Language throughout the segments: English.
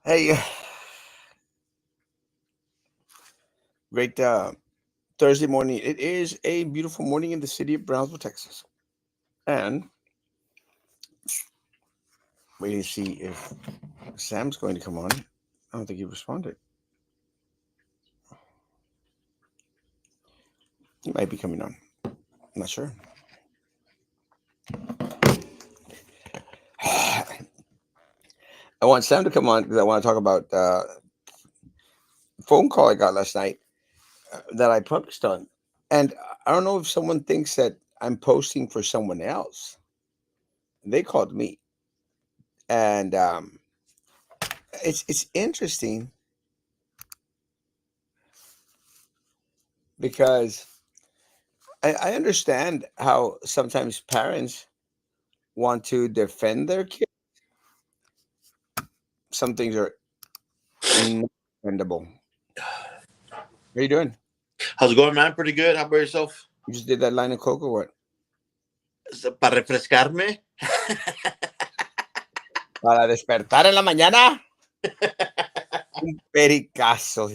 Hey, great Thursday morning. It is a beautiful morning in the city of Brownsville, Texas. And waiting to see if Sam's going to come on. I don't think he responded. He might be coming on. I'm not sure. I want Sam to come on because I want to talk about a phone call I got last night that I published on. And I don't know if someone thinks that I'm posting for someone else. They called me. And it's interesting because I understand how sometimes parents want to defend their kids. Some things are not defendable. How you doing? How's it going, man? Pretty good. How about yourself? You just did that line of coke or what? Para refrescarme. Para despertar en la mañana. Un pericazo.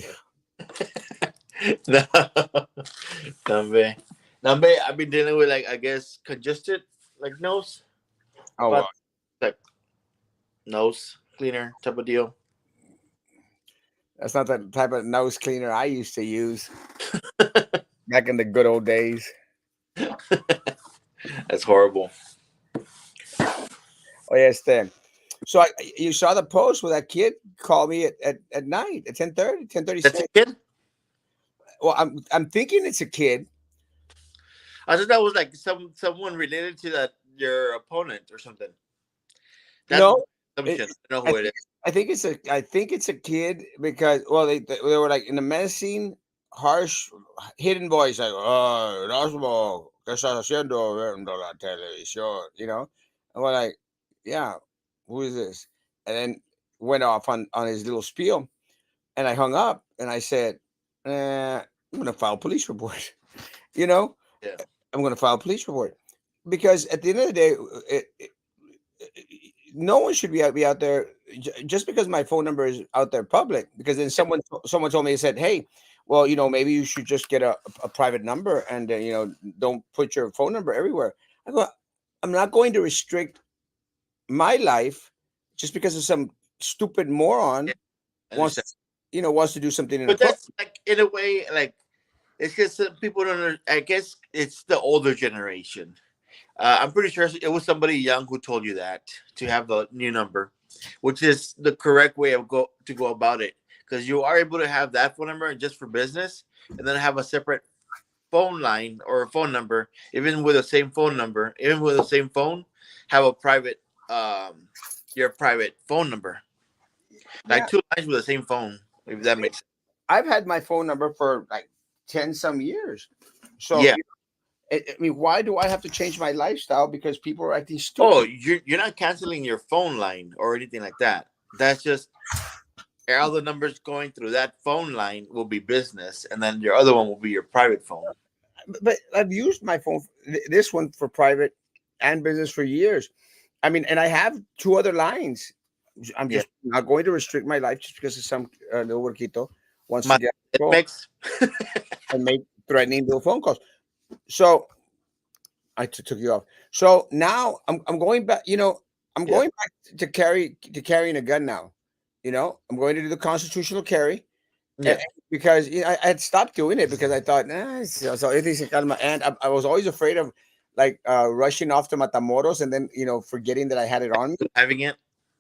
No, Nambe. Nambe, I've been dealing with, like, I guess, congested, like, nose. Oh, But, well, like, nose cleaner type of deal. that's not the type of nose cleaner I used to use back in the good old days. That's horrible. Oh, yes, then. So you saw the post where that kid called me at night at 10:30, That's a 10:36. kid? Well, I'm thinking it's a kid. I thought that was, like, someone related to that your opponent or something. That's No, it, assumption. I don't know I who it think is. it's a kid because they were like in a menacing, harsh, hidden voice like Erasmo, ¿qué estás haciendo viendo la televisión? And we're like, yeah, who is this? And then went off on his little spiel, and I hung up and I said, I'm gonna file a police report. you know, Yeah. I'm gonna file a police report because at the end of the day, no one should be out there just because my phone number is out there public. Because then someone told me, he said, hey, well, maybe you should just get a private number and don't put your phone number everywhere. I go, I'm not going to restrict my life just because of some stupid Yeah. moron I understand. wants wants to do something But inappropriate. that's, like, in a way, like, it's because people don't. I guess it's the older generation. I'm pretty sure it was somebody young who told you that to have the new number, which is the correct way of go about it. Because you are able to have that phone number just for business, and then have a separate phone line or a phone number, even with the same phone number, even with the same phone, have a private, your private phone number, Yeah, like two lines with the same phone. If that makes sense. I've had my phone number for like 10 some years. So Yeah. I mean, why do I have to change my lifestyle because people are acting Oh, stupid? you're not canceling your phone line or anything like that. That's just all the numbers going through that phone line will be business, and then your other one will be your private phone. But I've used my phone, this one for private and business for years. I mean, and I have two other lines. I'm Yeah, just not going to restrict my life just because of some little workito wants to my get it on the phone makes. and make threatening little phone calls. So I took you off. So now I'm going back. I'm Yeah, going back to carrying a gun now. I'm going to do the constitutional carry. yeah. Because I had stopped doing it because I thought, so everything se calma. And I was always afraid of like rushing off to Matamoros and then forgetting that I had it on me. Having it.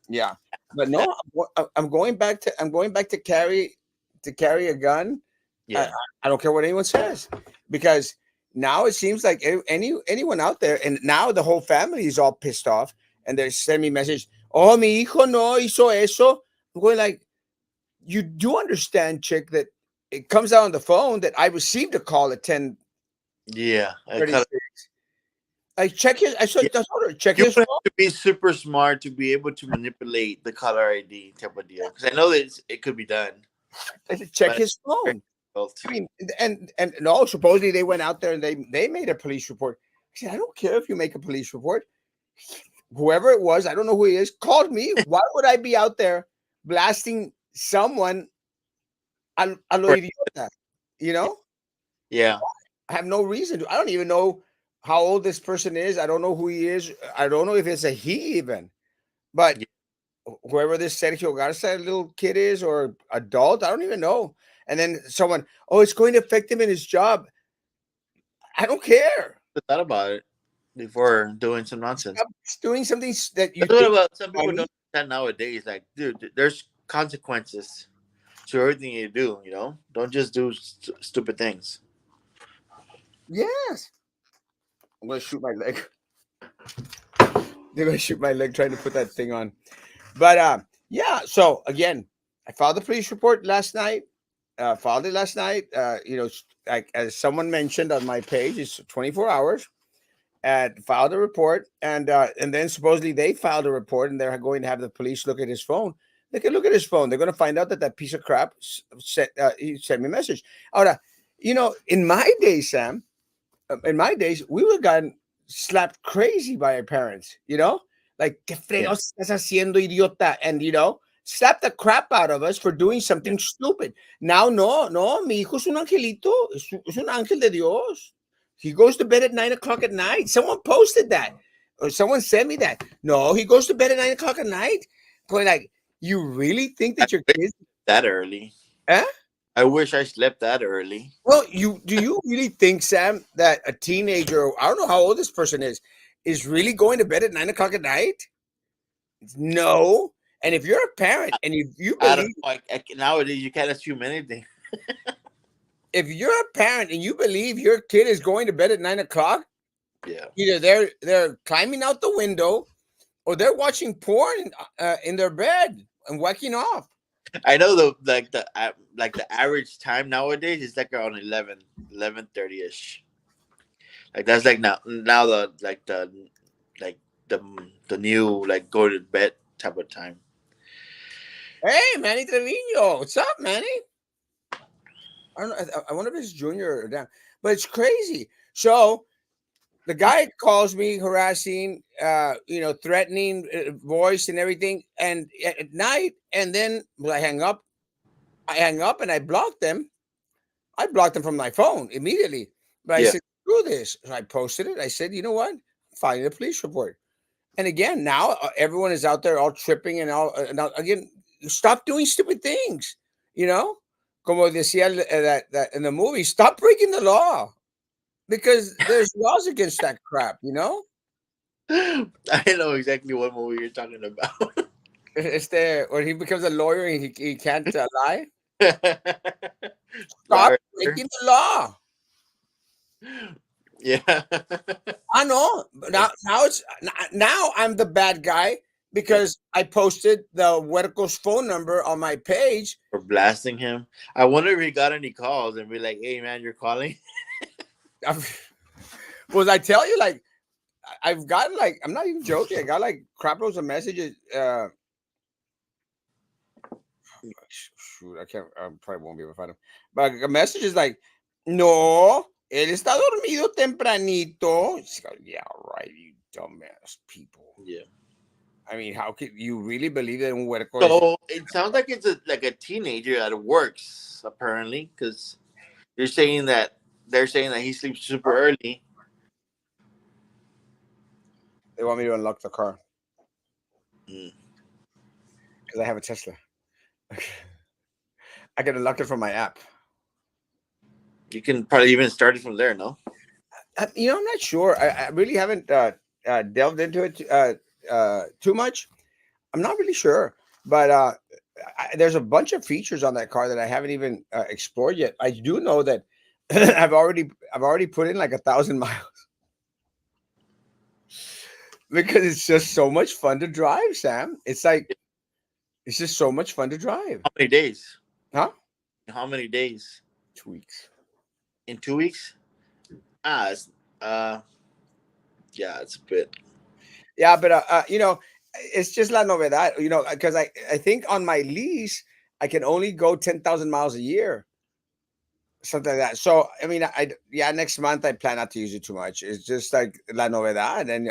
Yeah, but Yeah, no, I'm going back to carry a gun. I, yeah. I don't care what anyone says because now it seems like anyone out there, and now the whole family is all pissed off and they're sending me message. Oh, mi hijo no hizo eso. I'm going like, you do understand, chick, that it comes out on the phone that I received a call at 10:36. Yeah. I kind of. I told her, check You his would phone. have to be super smart to be able to manipulate the caller ID type of deal. Because I know that it could be done, I said, check but it's his very phone. difficult. I mean, and no, supposedly they went out there and they made a police report. I said, I don't care if you make a police report. Whoever it was, I don't know who he is, called me. Why would I be out there blasting someone a lo Right. idiota. You know, Yeah. I have no reason to. I don't even know how old this person is. I don't know who he is. I don't know if it's a he even. But Yeah. whoever this Sergio Garza little kid is or adult, I don't even know. And then someone, oh, it's going to affect him in his job. I don't care. I thought about it before doing some nonsense. Stop doing something that you That's what think about is some people funny. don't understand nowadays. Like, dude, there's consequences to everything you do. You know, don't just do stupid things. Yes. I'm gonna shoot my leg. They're gonna shoot my leg trying to put that thing on. But yeah, so again, I filed the police report last night. Filed it last night. Like as someone mentioned on my page, it's 24 hours. Filed a report, and then supposedly they filed a report, and they're going to have the police look at his phone. They can look at his phone. They're going to find out that that piece of crap he sent me a message. Ahora, in my day, Sam, in my days, we would have gotten slapped crazy by our parents, like, ¿qué Yeah. fregos estás haciendo, idiota? And, slap the crap out of us for doing Yeah. something stupid. Now, no, no, mi hijo es un angelito, es un ángel de Dios. He goes to bed at 9 o'clock at night. Someone posted that, or someone sent me that. No, he goes to bed at 9 o'clock at night. Going like, you really think I that your wish kids, that early. eh? I wish I slept that early. Well, do you really think, Sam, that a teenager, I don't know how old this person is really going to bed at 9 o'clock at night? No. And if you're a parent and you I don't believe, know. Nowadays, you can't assume anything. if you're a parent and you believe your kid is going to bed at 9 o'clock, Yeah. either they're climbing out the window or they're watching porn in their bed and whacking off. I know the average time nowadays is like around 11:30 ish. Like that's like now like the the new like go to bed type of time. Hey, Manny Trevino, what's up, Manny? I don't know. I wonder if it's junior or down, but it's crazy. So the guy calls me harassing, threatening voice and everything, and at night, and then when I hang up. I hang up and I blocked them. I blocked them from my phone immediately. But I Yeah. said, screw this. So I posted it. I said, you know what? Filing a police report. And again, now everyone is out there all tripping and all. Now, again, stop doing stupid things. You know, como decía that in the movie, stop breaking the law because there's laws against that crap. I know exactly what movie you're talking about. It's there where he becomes a lawyer and he can't lie. Stop Liar. breaking the law. Yeah. I know. Now I'm the bad guy Yeah. because I posted the Huerco's phone number on my page. For blasting him. I wonder if he got any calls and be like, "Hey man, you're calling." Was I tell you, like, I've gotten, like, I'm not even joking. I got like crap loads of messages. Shoot, I can't. I probably won't be able to find them. But a message is like, no, él está dormido tempranito. It's like, yeah, right, you dumbass people. Yeah. I mean, how could you really believe that un huerco is? So it sounds like it's like a teenager that works apparently, because you're saying that they're saying that he sleeps super early. They want me to unlock the car Mm. because I have a Tesla. I can unlock it from my app. You can probably even start it from there, no? I'm not sure. I really haven't delved into it too much. I'm not really sure, but there's a bunch of features on that car that I haven't even explored yet. I do know that I've already put in like 1,000 miles because it's just so much fun to drive, Sam. It's just so much fun to drive, How many days? huh? How many days? 2 weeks. In 2 weeks? Ah, yeah, it's a bit. Yeah, but it's just la novedad, because I think on my lease I can only go 10,000 miles a year, something like that. So I mean, yeah, next month I plan not to use it too much. It's just like la novedad, and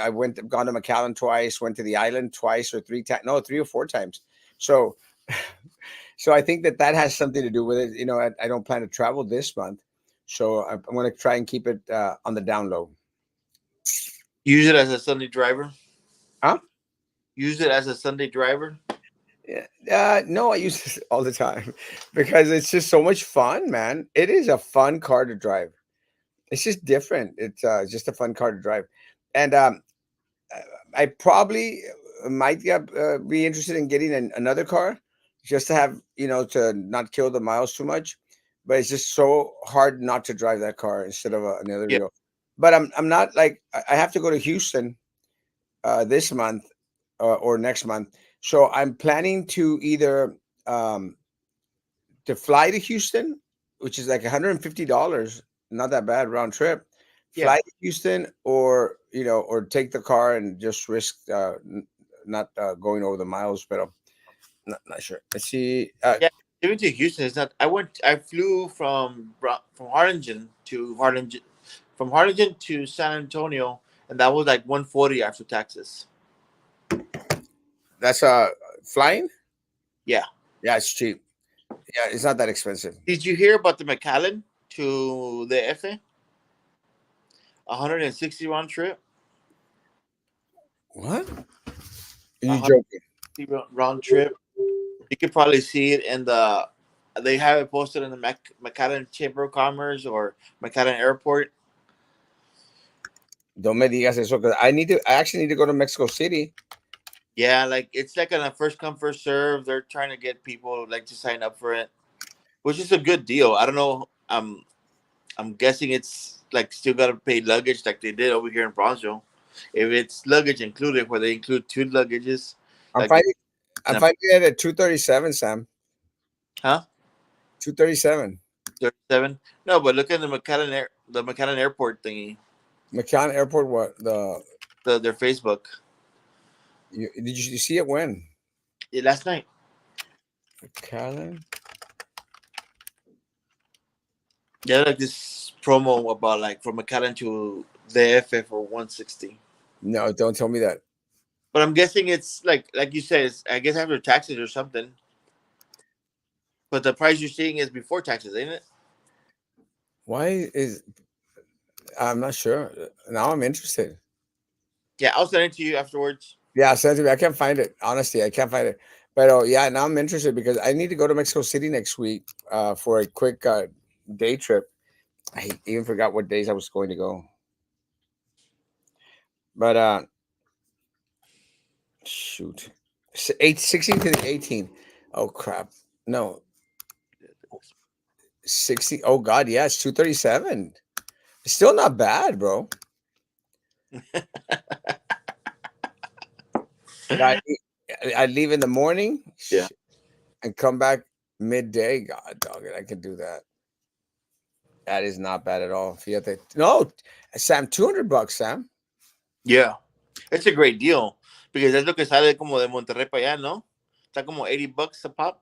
gone to McAllen twice, went to the island twice or 3 times, no, 3 or 4 times. So So I think that that has something to do with it. I don't plan to travel this month, so I'm going to try and keep it on the down low. Use it as a Sunday driver. Huh? Use it as a Sunday driver. Yeah. No, I use this all the time because it's just so much fun, man. It is a fun car to drive. It's just different. It's just a fun car to drive, and uh, I probably might be interested in getting another car just to have to not kill the miles too much. But it's just so hard not to drive that car instead of another Yeah. vehicle. But I'm not like I have to go to Houston this month or next month, so I'm planning to either um, to fly to Houston, which is like $150, not that bad round trip. Yeah. Fly to Houston, or or take the car and just risk not going over the miles. But I'm not sure. Let's see. Yeah. Even to Houston, it's not. I flew from Harlingen to Harlingen, from Harlingen to San Antonio, and that was like 140 after taxes. That's flying. Yeah. Yeah, it's cheap. Yeah, it's not that expensive. Did you hear about the McAllen to the F? 160 round trip. What? Are A you hundred joking? round trip. You could probably see it in the. They have it posted in the McAllen Chamber of Commerce or McAllen Airport. Don't me digas eso, because I actually need to go to Mexico City. Yeah, like it's like on a first come first serve. They're trying to get people like to sign up for it, which is a good deal. I don't know. I'm guessing it's like still got to pay luggage like they did over here in Bronzeville. If it's luggage included, where they include two luggages, I'm like finding I'm in a, finding it at 237, Sam. huh? 237. 37. No, but look at the McAllen Airport thingy, McAllen Airport. What their Facebook. did you see it when? Yeah, last night. McAllen. Yeah, like this promo about like from McAllen to the FF for 160. No, don't tell me that. But I'm guessing it's like you said, it's I guess after taxes or something. But the price you're seeing is before taxes, ain't it? Why is I'm not sure. Now I'm interested. Yeah, I'll send it to you afterwards. Yeah, send it to me. I can't find it. Honestly, I can't find it. But oh yeah, now I'm interested because I need to go to Mexico City next week for a quick day trip. I even forgot what days I was going to go. But shoot. 16 to the 18. Oh crap. No. 60. Oh god, yeah, it's 237. Still not bad, bro. I I leave in the morning Yeah. and come back midday. God, dog it, I can do that. That is not bad at all. Fíjate. No, Sam, $200, Sam. Yeah. It's a great deal. Because es lo que sale como de Monterrey para allá, ¿no? Está como $80 a pop.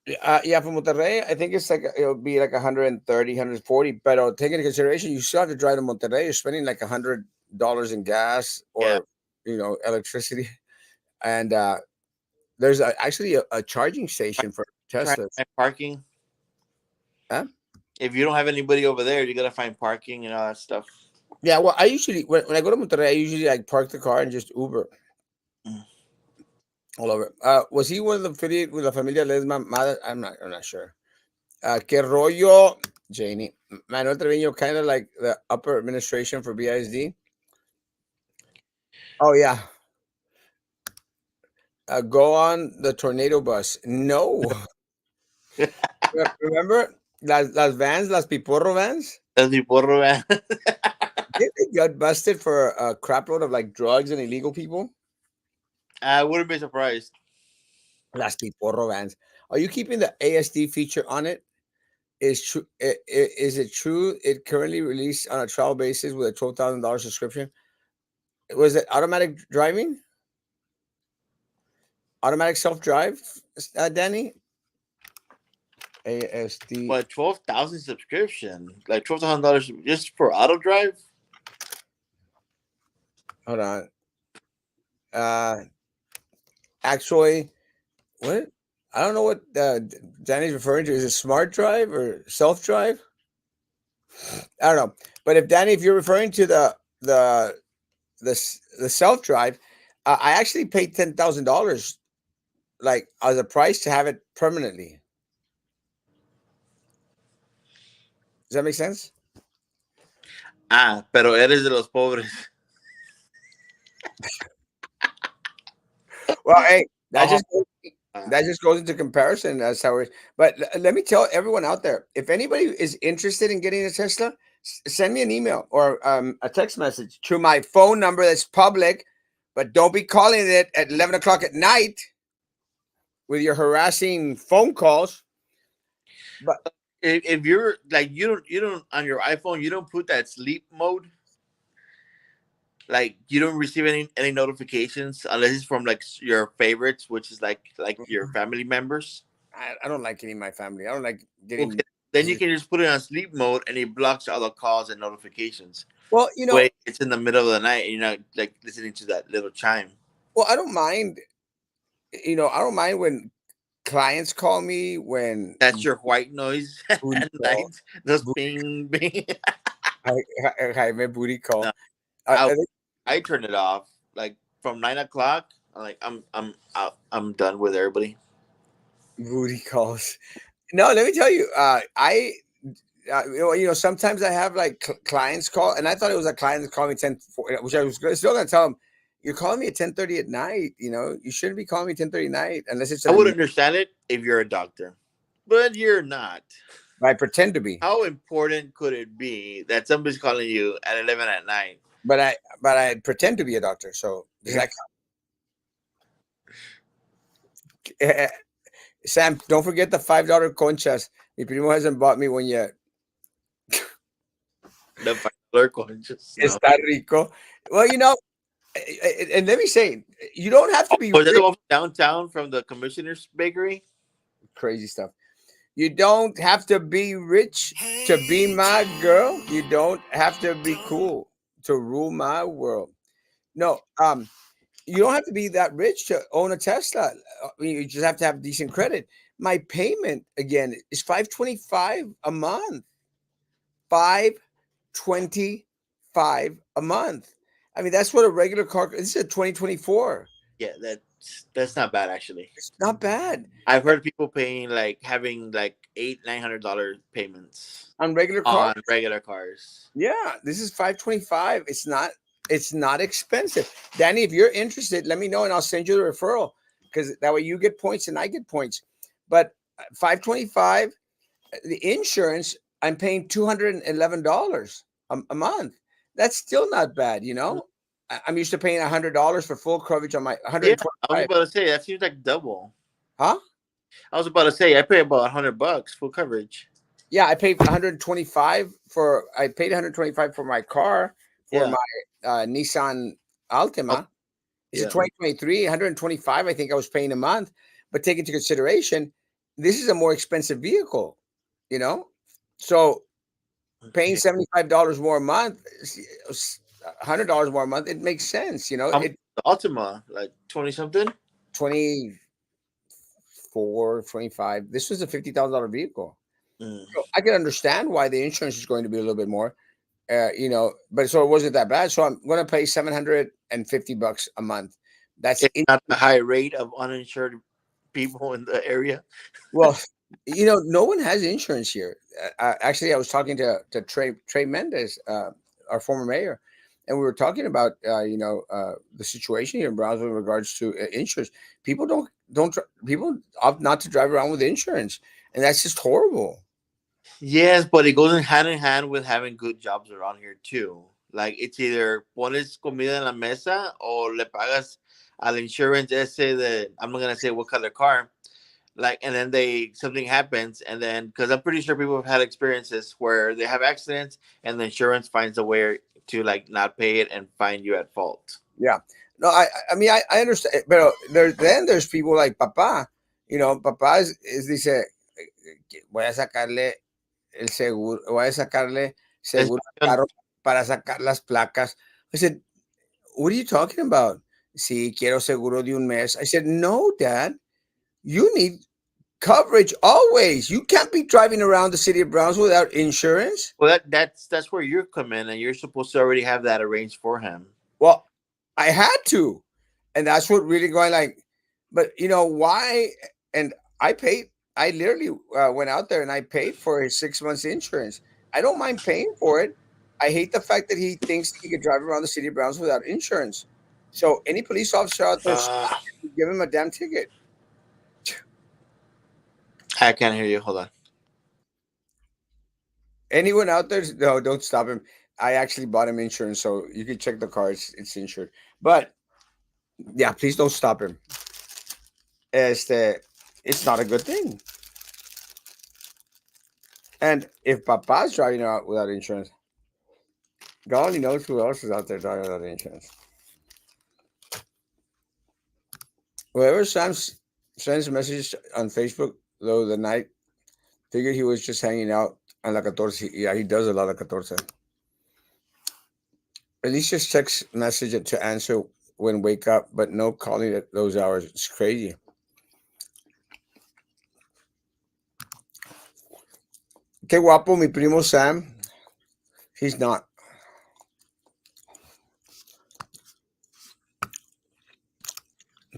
Yeah, from Monterrey, I think it's like it'll be like 130, 140. But take into consideration, you still have to drive to Monterrey. You're spending like $100 in gas Yeah. or electricity, and there's actually a charging station for Try to Teslas. find parking. Huh? If you don't have anybody over there, you gotta find parking and all that stuff. Yeah, well, I usually when I go to Monterrey, I usually like park the car and just Uber Mm. all over. Was he one of the affiliate with La Familia Lesma Mother? I'm not sure. Que rollo, Janie. Manuel Trevino, kind of like the upper administration for BISD. Oh yeah, go on the tornado bus. No, remember las vans, las piporro vans? That's the porro, man. Did they get busted for a crap load of like drugs and illegal people? I wouldn't be surprised. Las piporro vans. Are you keeping the ASD feature on it? Is true? Is it true? It currently released on a trial basis with a $12,000 subscription. Was it automatic driving? Automatic self drive, Danny? ASD. But 12,000 subscription, like $12,000 just for auto drive. Hold on. Uh, actually, what? I don't know what Danny's referring to. Is it smart drive or self drive? I don't know. But if Danny, if you're referring to the self drive, I actually paid $10,000 like as a price to have it permanently. Does that make sense? Ah, pero eres de los pobres. Well, hey, Oh, that just goes into comparison. That's how it. But let me tell everyone out there: if anybody is interested in getting a Tesla, send me an email or a text message to my phone number that's public. But don't be calling it at 11 o'clock at night with your harassing phone calls. But if you're like you don't on your iPhone you don't put that sleep mode, like you don't receive any notifications unless it's from like your favorites, which is like your family members. I don't like getting my family. I don't like getting. Okay, then you can just put it on sleep mode and it blocks all the calls and notifications. Well, Wait, it's in the middle of the night and you're not like listening to that little chime. well, I don't mind. I don't mind when clients call me when That's your white noise booty at call. night. Those bing bing. Jaime booty call. No, I I think I turn it off like from 9 o'clock. I'm like I'm out. I'm done with everybody. booty calls. No, let me tell you. Sometimes I have like clients call, and I thought it was a client that called me which I was still gonna tell them, you're calling me at 10:30 at night. You shouldn't be calling me 10:30 at night unless it's I an. would understand it if you're a doctor, but you're not. I pretend to be, How important could it be that somebody's calling you at 11 at night? but I pretend to be a doctor. So does that count? Sam, don't forget the $5 conchas. Mi primo hasn't bought me one yet. The $5 conscious, no. Está rico. Well, and let me say, you don't have to be Was that the rich. one from downtown from the commissioner's bakery? Crazy stuff. You don't have to be rich to be my girl. You don't have to be cool to rule my world. No, you don't have to be that rich to own a Tesla. You just have to have decent credit. My payment again is 525 a month. 525 a month. I mean, that's what a regular car. This is a 2024. Yeah, that's not bad actually. It's not bad I've heard people paying like having like $800-900 payments on regular cars. on regular cars. Yeah, this is 525. It's not expensive. Danny, if you're interested, let me know and I'll send you the referral because that way you get points and I get points. But 525, the insurance, I'm paying $211 a month. That's still not bad. I'm used to paying $100 for full coverage on my Yeah, I was 125. about to say that seems like double. Huh? I was about to say I pay about $100 full coverage. Yeah, I paid 125 for my car for Yeah. my Nissan Oh, Altima. It's a yeah. 2023, 125 I think I was paying a month, but take into consideration this is a more expensive vehicle, you know? So paying Okay. $75 more a month, $100 more a month, it makes sense, How much it the Ultima? Like 20 something? 24, 25. This was a $50,000 vehicle. Mm. So I can understand why the insurance is going to be a little bit more. But so it wasn't that bad. So I'm going to pay $750 a month. That's It's it. not a high rate of uninsured people in the area. Well, no one has insurance here. Actually, I was talking to Trey Mendez, our former mayor, and we were talking about the situation here in Brownsville in regards to insurance. People people opt not to drive around with insurance, and that's just horrible. Yes, but it goes hand in hand with having good jobs around here too. Like it's either pones comida en la mesa or le pagas al insurance ese de I'm not gonna say what color car. Like and then they something happens and then because I'm pretty sure people have had experiences where they have accidents and the insurance finds a way to like not pay it and find you at fault. Yeah. No, I mean, I understand, but there's people like Papa. Papá dice, voy a sacarle el seguro, voy a sacarle Es seguro al carro para sacar las placas. I said, what are you talking about? Sí, quiero seguro de un mes. I said, no, Dad, you need Coverage always. You can't be driving around the city of Brownsville without insurance. Well, that's where you come in, and you're supposed to already have that arranged for him. Well, I had to, and that's what really going like. But you know why? And I paid. I literally went out there and I paid for his 6 months insurance. I don't mind paying for it. I hate the fact that he thinks he could drive around the city of Brownsville without insurance. So any police officer out there, Uh, give him a damn ticket. I can't hear you. Hold on. Anyone out there? No, don't stop him. I actually bought him insurance, so you can check the car. It's insured. But yeah, please don't stop him. It's not a good thing. And if Papa's driving out without insurance, God only knows who else is out there driving without insurance. Whoever sends a message on Facebook though the night, figured he was just hanging out on La 14. Yeah, he does a lot of 14. At least just text message it to answer when wake up, but no calling at those hours. It's crazy. Qué guapo, mi primo Sam. He's not.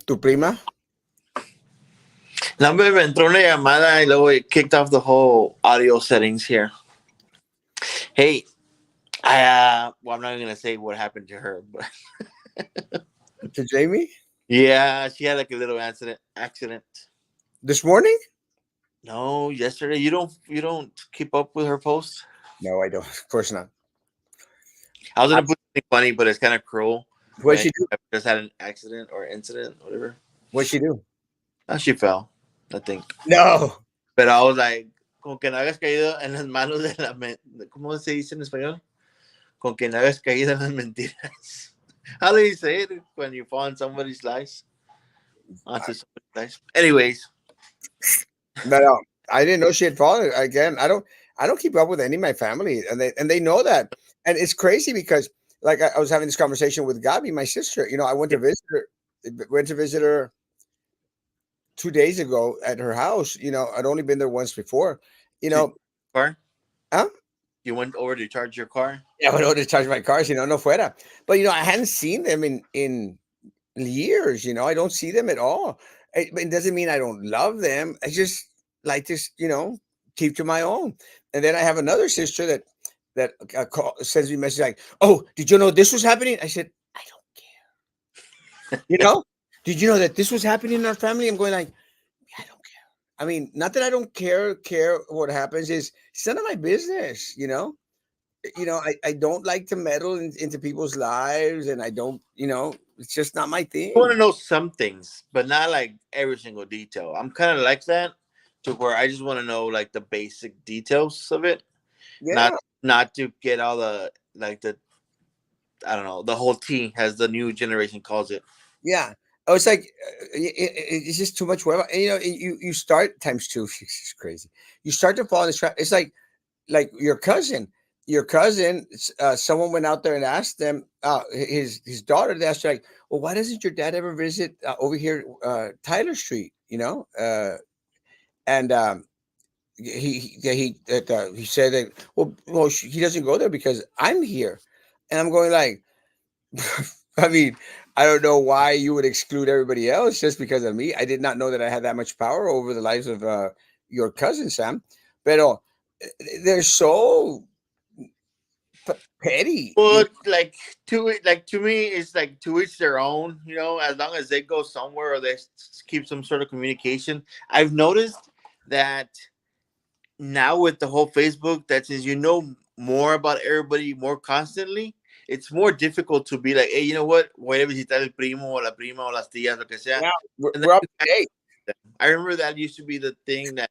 Tu prima? No, me entró una llamada y luego it kicked off the whole audio settings here. Hey, well, I'm not even gonna say what happened to her, but To Jamie? yeah, she had like a little accident. This morning? No, yesterday. You don't keep up with her posts. No, I don't. Of course not. I was I, gonna put something funny, but it's kind of cruel what'd when she do? I just had an accident or incident, whatever. What'd she do? She fell, I think. No. Pero I was like, con que no hagas caído en las manos de la ¿cómo se dice en español? Con que no hagas caído en las mentiras. How do you say it when you fall on somebody's lies? Onto somebody's lies. Anyways, But I didn't know she had fallen. Again, I don't keep up with any of my family, and they know that. And it's crazy because like I was having this conversation with Gabi, my sister. I went to visit her 2 days ago at her house. I'd only been there once before. You to know, car, huh? you went over to charge your car. Yeah, I went over to charge my cars. No fuera. But I hadn't seen them in years. I don't see them at all. It doesn't mean I don't love them. I just like to, keep to my own. And then I have another sister that sends me a message like, "Oh, did you know this was happening?" I said, "I don't care." You know, did you know that this was happening in our family? I'm going like, I don't care. I mean, not that I don't care what happens. It's none of my business. I don't like to meddle into people's lives, and I don't. It's just not my I want thing. to know some things, but not like every single detail. I'm kind of like that, to where I just want to know like the basic details of it, not Yeah. not to get all the like the I don't know the whole tea, as the new generation calls it. Yeah. Oh, it's like it's just too much work. And, you start times two. It's crazy. You start to fall in this trap. It's like your cousin. Your cousin. Someone went out there and asked them. His daughter. They asked her like, "Well, why doesn't your dad ever visit over here, Tyler Street? And he said that. Well, he doesn't go there because I'm here, and I'm going like. I mean, I don't know why you would exclude everybody else just because of me. I did not know that I had that much power over the lives of your cousin, Sam. Pero they're so petty. Well, to me, it's like to each their own. As long as they go somewhere or they keep some sort of communication. I've noticed that now with the whole Facebook, that since you know more about everybody more constantly, it's more difficult to be like, hey, you know what? Voy a visitar el primo o la prima o las tías, lo que sea. Yeah, And we're up then to date. I remember that used to be the thing that,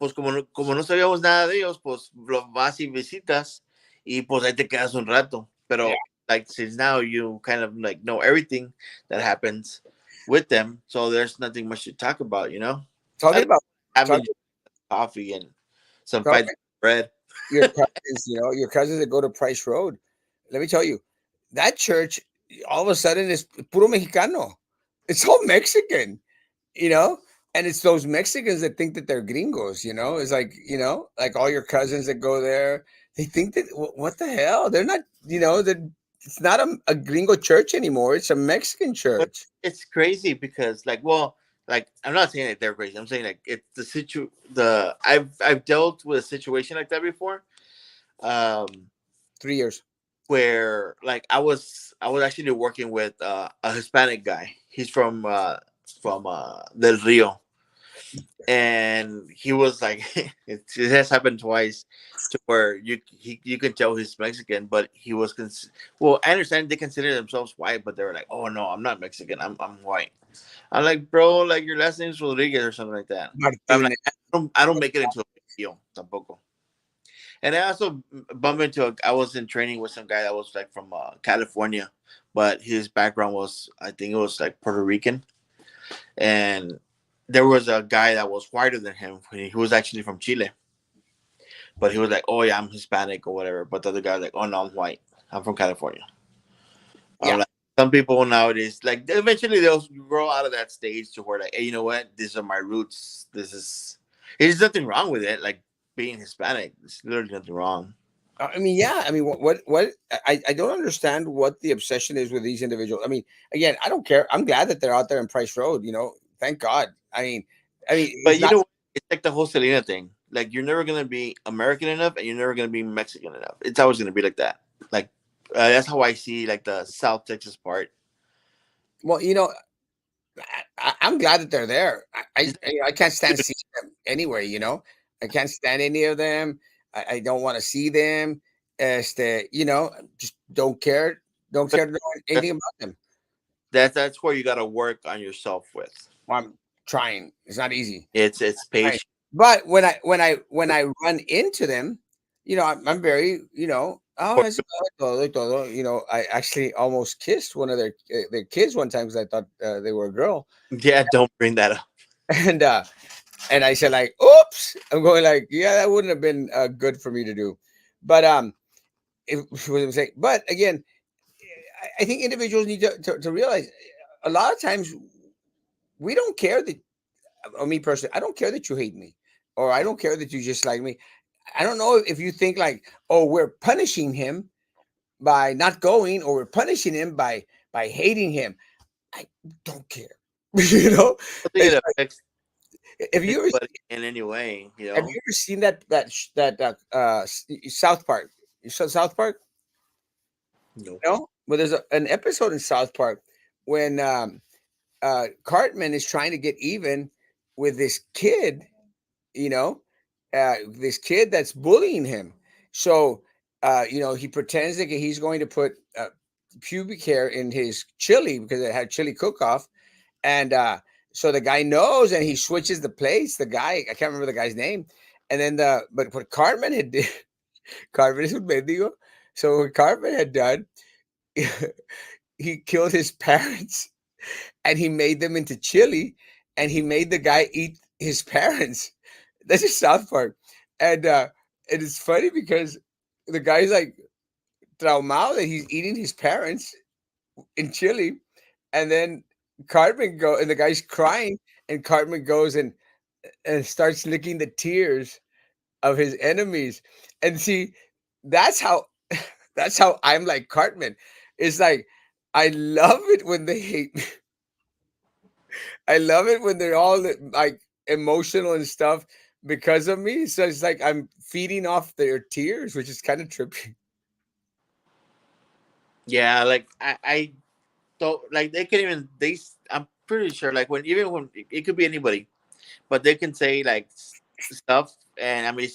pues como no sabíamos nada de ellos, pues lo vas y visitas y pues ahí te quedas un rato. Yeah, Pero like since now you kind of like know everything that happens with them, so there's nothing much to talk about. talking I about having talking, coffee and some fried talking bread. your cousins. Your cousins that go to Price Road. Let me tell you, that church all of a sudden is puro mexicano. It's all Mexican. you know and it's those Mexicans that think that they're gringos, It's like, like all your cousins that go there, they think that what the hell? They're not, that it's not a gringo church anymore. It's a Mexican But church. it's crazy because, like, well, like I'm not saying that they're crazy. I'm saying like it's the I've dealt with a situation like that before, um, 3 years. where like I was actually working with a Hispanic guy. He's from Del Rio, and he was like, it has happened twice, to where you can tell he's Mexican, but he was well. I understand they consider themselves white, but they were like, oh no, I'm not Mexican. I'm white. I'm like, bro, like your last name's Rodriguez or something like that. I'm like, Martinez. I don't make it into a big deal tampoco. And I also bumped into I was in training with some guy that was like from California, but his background was, I think it was like Puerto Rican, and there was a guy that was whiter than him. He was actually from Chile, but he was like, "Oh yeah, I'm Hispanic or whatever." But the other guy was like, "Oh no, I'm white. I'm from California." I'm Yeah. like, some people nowadays, like eventually they'll grow out of that stage to where like, hey, you know what? These are my roots. There's nothing wrong with it. Like being Hispanic, there's literally nothing wrong. I mean, yeah. I mean, what I don't understand what the obsession is with these individuals. I mean, again, I don't care. I'm glad that they're out there in Price Road. Thank God. I mean, But it's you not. know, it's like the whole Selena thing. Like you're never gonna be American enough, and you're never gonna be Mexican enough. It's always gonna be like that. Like that's how I see like the South Texas part. Well, I'm glad that they're there. I can't stand seeing them anyway. I can't stand any of them. I don't want to see them. Just don't care to know anything about them. That's where you gotta work on yourself with. Well, I'm trying. It's not easy. It's Right. patient. But when I run into them, I'm very, oh, es todo y todo. I actually almost kissed one of their kids one time because I thought they were a girl, Yeah, don't bring that up. and and I said like, "Oops!" I'm going like, "Yeah, that wouldn't have been good for me to do," but it was a mistake. But again, I think individuals need to realize a lot of times we don't care that, or me personally, I don't care that you hate me, or I don't care that you just like me. I don't know if you think like, oh, we're punishing him by not going, or we're punishing him by hating him. I don't care. you know, I think it's it like, affects have you ever anybody in any way. You have know. you ever seen that South Park? You saw South Park? No. No, well, there's an episode in South Park when Cartman is trying to get even with this kid, this kid that's bullying him. So, he pretends that he's going to put pubic hair in his chili because it had chili cook off. And so the guy knows and he switches the place. The guy, I can't remember the guy's name. And then but what Cartman had did, Cartman is un mendigo. So what Cartman had done, he killed his parents and he made them into chili and he made the guy eat his parents. That's just South Park. And it's funny because the guy's like traumado that he's eating his parents in chili. And then and the guy's crying, and Cartman goes and starts licking the tears of his enemies. And see, that's how that's how I'm like Cartman. It's like I love it when they hate me. I love it when they're all like emotional and stuff because of me. So it's like I'm feeding off their tears, which is kind of trippy. Yeah, like I don't like they can even I'm pretty sure like when even when it could be anybody, but they can say like stuff, and I mean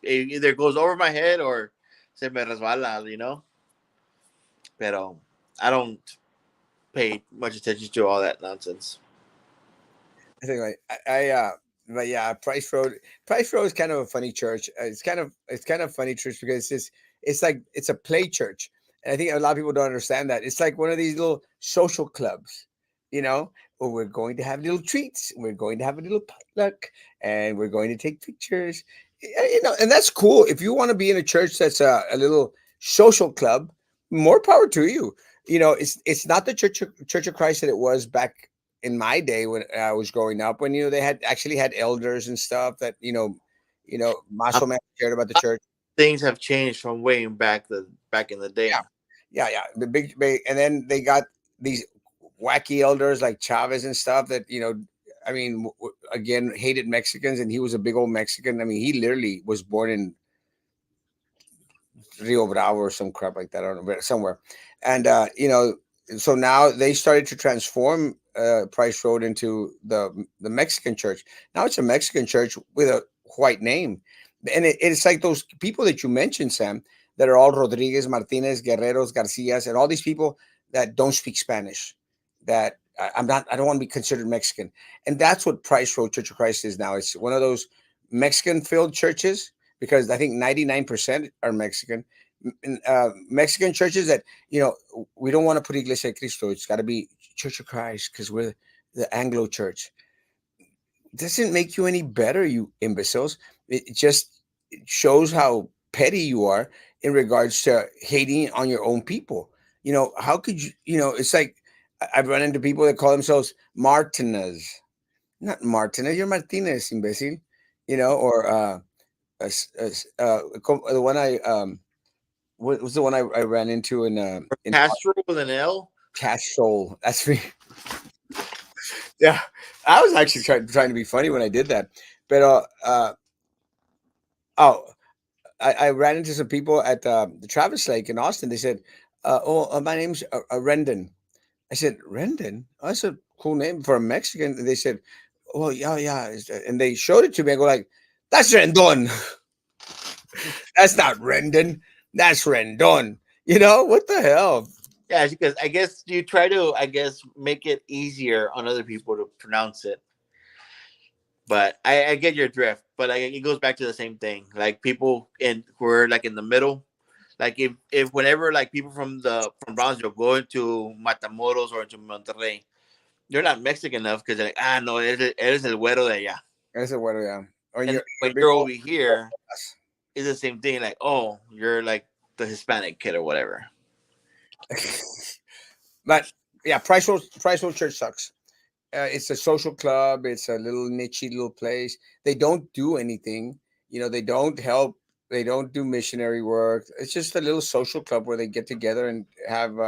it either goes over my head or se me resbala, you know. Pero I don't pay much attention to all that nonsense. I think like but yeah, Price Road is kind of a funny church. It's kind of funny church because it's like it's a play church, and I think a lot of people don't understand that. It's like one of these little social clubs, where we're going to have little treats, we're going to have a little potluck, and we're going to take pictures, and that's cool. If you want to be in a church that's a little social club, more power to you. It's not the Church of Christ that it was back in my day when I was growing up, when they had actually had elders and stuff that Um, Maso man cared about the church. things have changed from way back in the Yeah, day. yeah. The big, and then they got these wacky elders like Chavez and stuff that I mean, again, hated Mexicans, and he was a big old Mexican. I mean, he literally was born in Rio Bravo or some crap like that. I don't know, but somewhere. And so now they started to transform Price Road into the Mexican church. Now it's a Mexican church with a white name, and it's like those people that you mentioned, Sam, that are all Rodriguez, Martinez, Guerreros, Garcias, and all these people that don't speak Spanish. That I'm not. I don't want to be considered Mexican, and that's what Price Road Church of Christ is now. It's one of those Mexican-filled churches because I think 99% are Mexican. Mexican churches that we don't want to put Iglesia de Cristo. It's got to be Church of Christ because we're the Anglo Church. Doesn't make you any better, you imbeciles. It just shows how petty you are in regards to hating on your own people. How could you? It's like I've run into people that call themselves Martinez, not Martinez. You're Martinez, imbecile. Or the one what was the one I ran into in Castro with an L. Cash Soul? That's me. Yeah, I was actually trying to be funny when I did that, but oh, I ran into some people at the Travis Lake in Austin. They said, "Oh, my name's Rendon." I said, "Rendon? Oh, that's a cool name for a Mexican." And they said, "Oh, yeah, yeah," and they showed it to me. I go like, "That's Rendon. That's not Rendon. That's Rendon." What the hell? Yeah, because I guess you try to, I guess, make it easier on other people to pronounce it. But I get your drift. But it goes back to the same thing. Like people who are like in the middle. Like if whenever like people from Brownsville go into Matamoros or into Monterrey, they're not Mexican enough because they're like, no, eres el güero de allá. I said, "What? Yeah." When And you're when big you're old over here, it's the same thing. Like, oh, you're like the Hispanic kid or whatever. but yeah, Price Road Church sucks. It's a social club. It's a little nichey little place. They don't do anything. They don't help. They don't do missionary work. It's just a little social club where they get together and have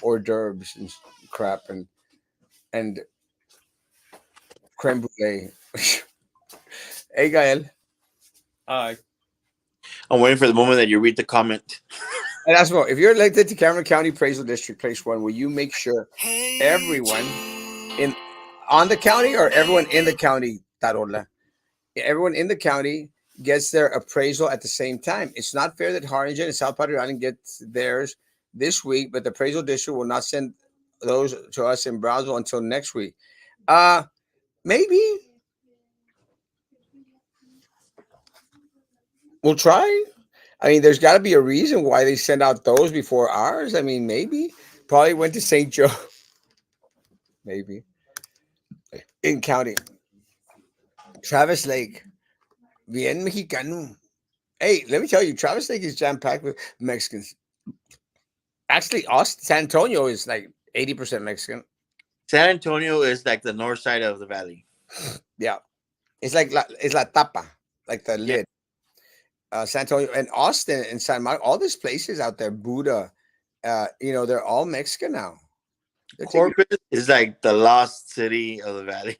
hors d'oeuvres and crap and creme brulee. Hey, Gael. Uh, I'm waiting for the moment that you read the comment. Erasmo, if you're elected to Cameron County Appraisal District, place one, will you make sure everyone in on the county or everyone in the county, Tarola, everyone in the county gets their appraisal at the same time? It's not fair that Harlingen and South Padre Island gets theirs this week, but the appraisal district will not send those to us in Brownsville until next week. Uh Maybe we'll try. I mean, there's got to be a reason why they send out those before ours. I mean, maybe probably went to St. Joe, maybe in county. Travis Lake, bien mexicano. Hey, let me tell you, Travis Lake is jam packed with Mexicans. Actually, Austin, San Antonio is like 80% Mexican. San Antonio is like the north side of the valley. Yeah, it's la tapa, like the Yeah, lid. San Antonio and Austin and San Marcos, all these places out there, Buddha, they're all Mexican now. They're taking Corpus is like the lost city of the valley.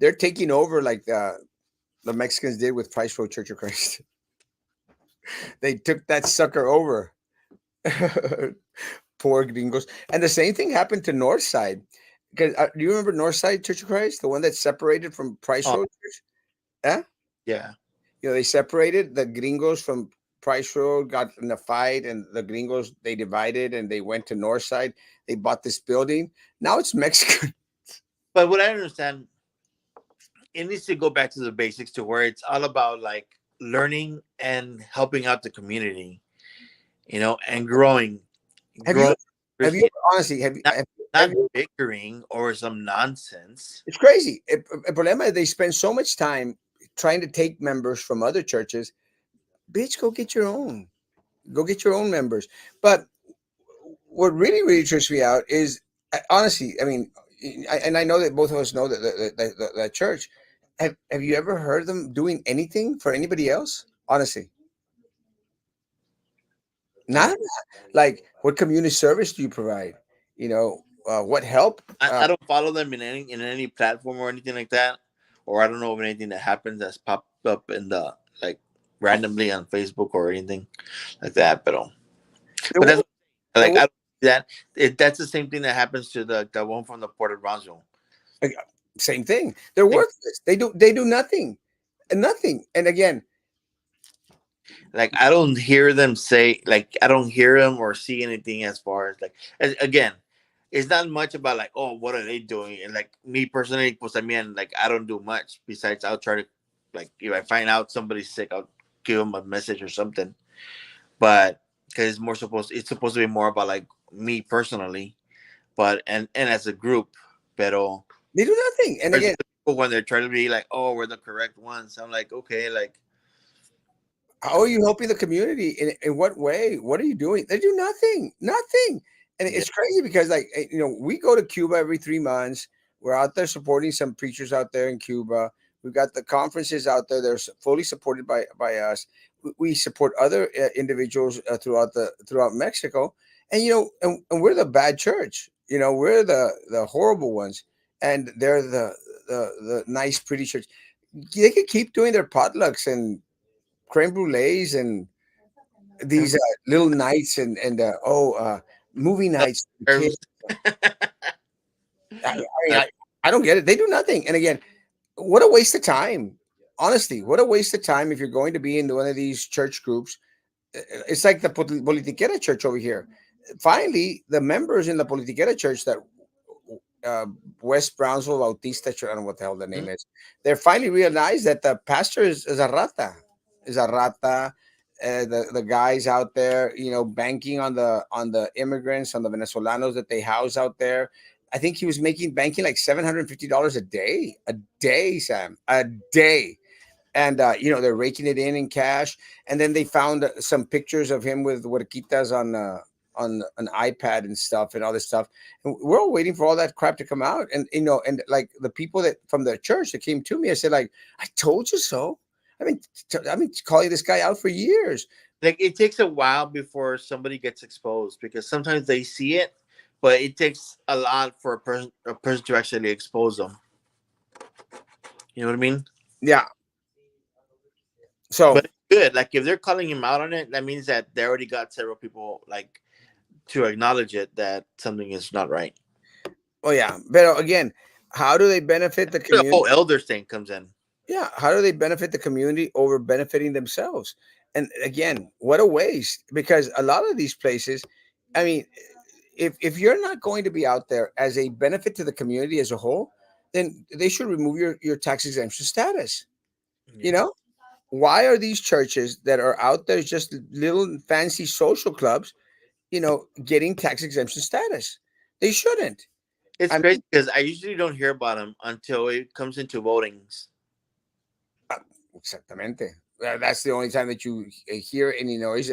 they're taking over like the Mexicans did with Price Road Church of Christ. They took that sucker over. Poor gringos. And the same thing happened to Northside. Because do you remember Northside Church of Christ, the one that separated from Price Oh Road Church? Yeah, yeah, they separated the gringos from Price Road, got in a fight, and the gringos they divided and they went to Northside. They bought this building. Now it's Mexican. but what I understand, it needs to go back to the basics to where it's all about like learning and helping out the community, and Have you growing have you Christian, honestly not have not you, bickering or some nonsense. it's crazy. El problema is they spend so much time trying to take members from other churches. Bitch, go get your own. Go get your own members. But what really, really trips me out is honestly, I mean, and I know that both of us know that the church. Have you ever heard them doing anything for anybody else? Honestly, No, not like what community service do you provide? What help? I don't follow them in any platform or anything like that, or I don't know of anything that happens that's popped up in the like randomly on Facebook or anything like that. There But that's were, there like were I don't see that that's the same thing that happens to the one from the Port of Bronzeville. like, same thing. They're Same. worthless. They do nothing, nothing. And again, Like I don't hear them say like I don't hear them or see anything as far as like again, it's not much about like oh what are they doing and like me personally, pues I mean like I don't do much besides I'll try to like if I find out somebody's sick I'll give them a message or something, but because it's supposed to be more about like me personally, but and as a group, pero they do nothing. And there's again, the people when they're trying to be like oh we're the correct ones, I'm like okay like how are you helping the community? In what way? What are you doing? They do nothing, nothing. And yeah. it's crazy because, like, we go to Cuba every 3 months. We're out there supporting some preachers out there in Cuba. We've got the conferences out there. They're fully supported by us. We support other individuals throughout Mexico, and and we're the bad church. We're the horrible ones, and they're the nice, pretty church. They could keep doing their potlucks and creme brulees and these little nights and movie nights for kids. Terms. I don't get it. They do nothing. And again, what a waste of time. Honestly, what a waste of time if you're going to be in one of these church groups. It's like the Politiquera church over here. Finally, the members in the Politiquera church that uh, West Brownsville Bautista Church, I don't know what the hell the name is. They finally realized that the pastor is a rata, is a rata. The guys out there, banking on the immigrants, on the Venezolanos that they house out there. I think he was banking like $750 a day, Sam, a day. And they're raking it in cash. And then they found some pictures of him with huerquitas on an iPad and stuff and all this stuff. And we're all waiting for all that crap to come out. And and like the people that from the church that came to me, I said, like, I told you so. I've been calling this guy out for years. Like it takes a while before somebody gets exposed because sometimes they see it, but it takes a lot for a person to actually expose them. You know what I mean? Yeah. So But it's good. Like if they're calling him out on it, that means that they already got several people like to acknowledge it that something is not right. oh yeah. But again, how do they benefit the The community? whole elders thing comes in. Yeah, how do they benefit the community over benefiting themselves? And again, what a waste, because a lot of these places, I mean, if you're not going to be out there as a benefit to the community as a whole, then they should remove your tax exemption status. You Yeah. know, why are these churches that are out there just little fancy social clubs, getting tax exemption status? They shouldn't. It's I crazy mean, because I usually don't hear about them until it comes into votings. exactamente. That's the only time that you hear any noise.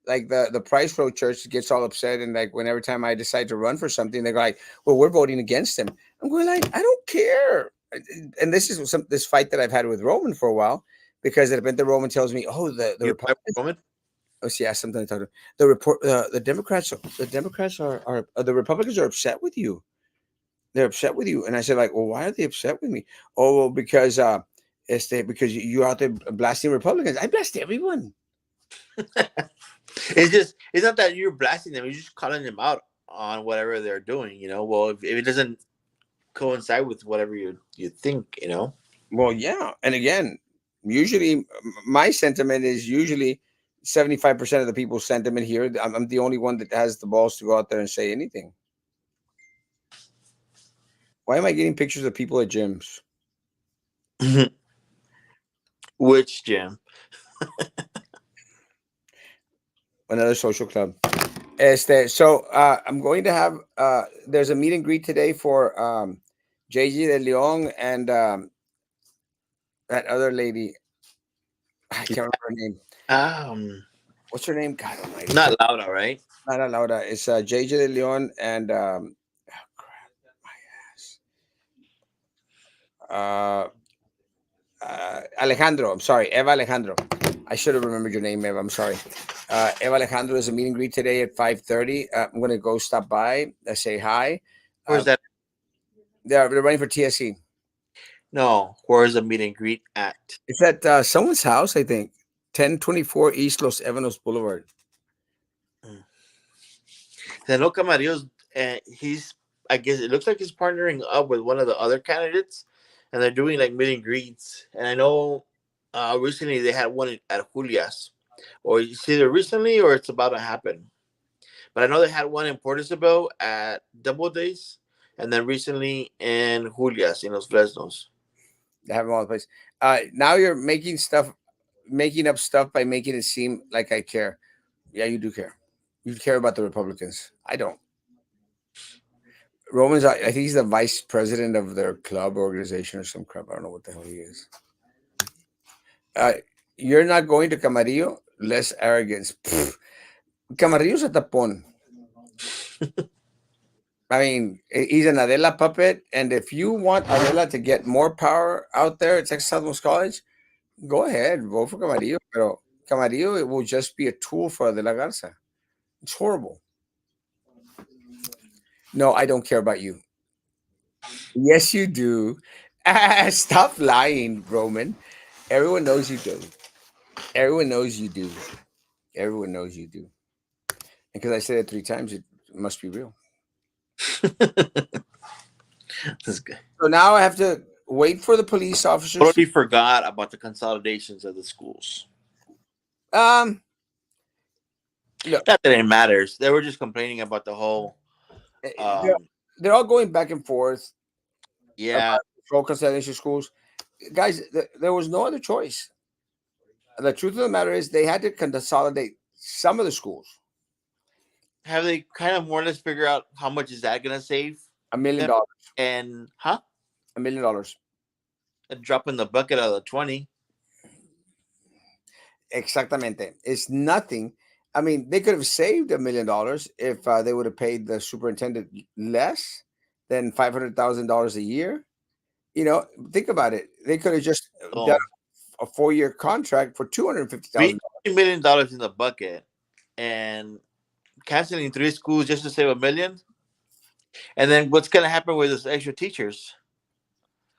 Like the Price Road Church gets all upset, and like whenever time I decide to run for something, they go like, "Well, we're voting against him." I'm going like, I don't care. And this is this fight that I've had with Roman for a while, because the repente Roman tells me, "Oh, the You fight Republicans." with Roman? Oh, see, yeah, something I talked about. The Democrats are the Republicans are upset with you. They're upset with you. And I said, like, well, why are they upset with me? Oh, well, because you're out there blasting Republicans. I blast everyone. It's not that you're blasting them, you're just calling them out on whatever they're doing, you know. Well, if it doesn't coincide with whatever you think, you know. Well, yeah. And again, usually my sentiment is usually 75% of the people's sentiment here. I'm the only one that has the balls to go out there and say anything. Why am I getting pictures of people at gyms? Which Jim? Another social club. I'm going to have there's a meet and greet today for JG de Leon and that other lady. I can't remember her name. Um, What's her name? God Almighty! Not Laura, right? Not Laura. It's JJ de Leon and oh, crap, my Uh, Alejandro, I'm sorry, Eva Alejandro. I should have remembered your name, Eva. I'm sorry. Eva Alejandro is a meet and greet today at 5:30. I'm gonna go stop by, say hi. Where's Uh, that? they're running for TSC. No, where's the meet and greet at? It's at someone's house, I think. 1024 East Los Evanos Boulevard. Mm. I know Camarillo's, he's, I guess it looks like he's partnering up with one of the other candidates, and they're doing like meet and greets. And I know recently they had one at Julia's, or it's either recently or it's about to happen. But I know they had one in Port Isabel at Double Days, and then recently in Julia's in Los Fresnos. They have them all the place. Now you're making up stuff by making it seem like I care. Yeah, you do care. You care about the Republicans. I don't. Roman's, I think he's the vice president of their club organization or some crap. I don't know what the hell he is. Uh, you're not going to Camarillo? Less arrogance. Pfft. Camarillo's a tapón. I mean, he's an Adela puppet. And if you want Adela to get more power out there at Texas Southwest College, go ahead, vote for Camarillo. Pero Camarillo, it will just be a tool for Adela Garza. It's horrible. No, I don't care about you. Yes, you do. Stop lying, Roman. Everyone knows you do. Everyone knows you do. Everyone knows you do. And because I said it 3 times, it must be real. That's good. So now I have to wait for the police officers. Totally forgot about the consolidations of the schools. Um, look, Not that it matters. They were just complaining about the whole. eh, they're, Um, they're all going back and forth yeah, about pro consolidation schools. Guys, there was no other choice. The truth of the matter is they had to consolidate some of the schools. have they kind of more or less figure out how much is that gonna save $1 million. them? And $1 million. a drop in the bucket of the 20. Exactamente. It's nothing. I mean, they could have saved $1 million if they would have paid the superintendent less than $500,000 a year. You know, think about it. They could have just done So a 4-year contract for $250,000. $3 million in the bucket, and canceling 3 schools just to save $1 million. And then what's gonna happen with those extra teachers?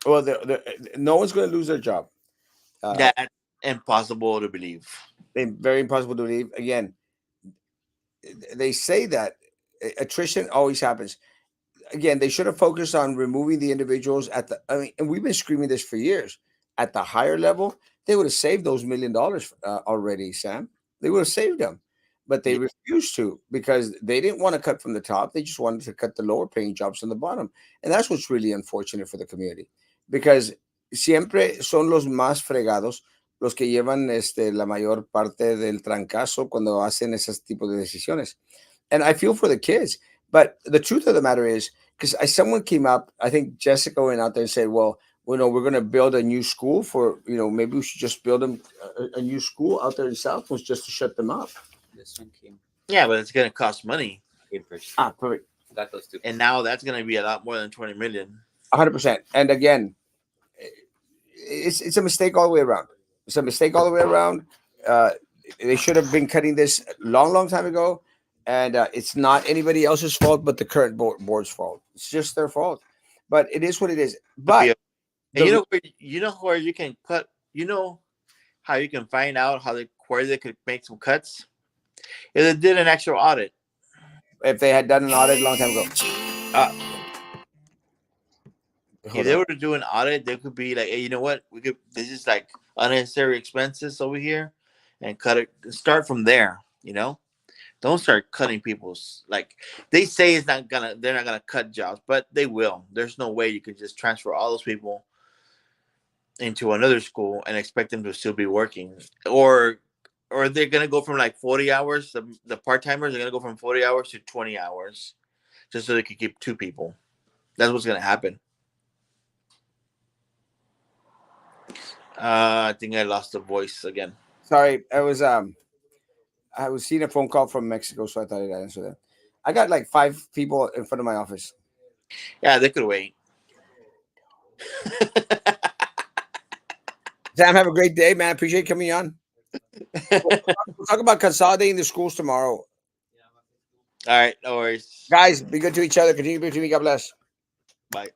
Well, no one's going to lose their job. That's impossible to believe. Very impossible to believe. Again, they say that attrition always happens. Again, they should have focused on removing the individuals at the. I mean, and we've been screaming this for years. At the higher level, they would have saved those $1 million already, Sam. They would have saved them, but they Yeah, refused to because they didn't want to cut from the top. They just wanted to cut the lower paying jobs on the bottom, and that's what's really unfortunate for the community because siempre son los más fregados los que llevan la mayor parte del trancazo cuando hacen esos tipos de decisiones. And I feel for the kids. But the truth of the matter is, because someone came up, I think Jessica went out there and said, "Well, we're going to build a new school for maybe we should just build them a new school out there in Southwest just to shut them up." This one came yeah, but it's gonna cost money, first. Perfect, Got those two. and now that's gonna be a lot more than 20 million. 100%. And again, it's a mistake all the way around. It's a mistake all the way around. Uh, they should have been cutting this long time ago, and it's not anybody else's fault but the current board's fault. It's just their fault. But it is what it is. But And the, you know where you can cut. You know how you can find out where they could make some cuts if they did an actual audit. if they had done an audit a long time ago, uh, If hold they on. were to do an audit, they could be like, hey, you know what? We could. This is like unnecessary expenses over here, and cut it. Start from there. Don't start cutting people's, like, they say they're not gonna cut jobs, but they will. There's no way you can just transfer all those people into another school and expect them to still be working, or they're gonna go from like 40 hours. The part timers are gonna go from 40 hours to 20 hours, just so they can keep 2 people. That's what's gonna happen. I think I lost the voice again. Sorry, I was seeing a phone call from Mexico, so I thought I'd answer that. I got like 5 people in front of my office. Yeah, they could wait. Sam, have a great day, man. Appreciate you coming on. We'll All we'll talk about consolidating the schools tomorrow. right, no worries. Guys, be good to each other. Continue to be with me. God bless. Bye.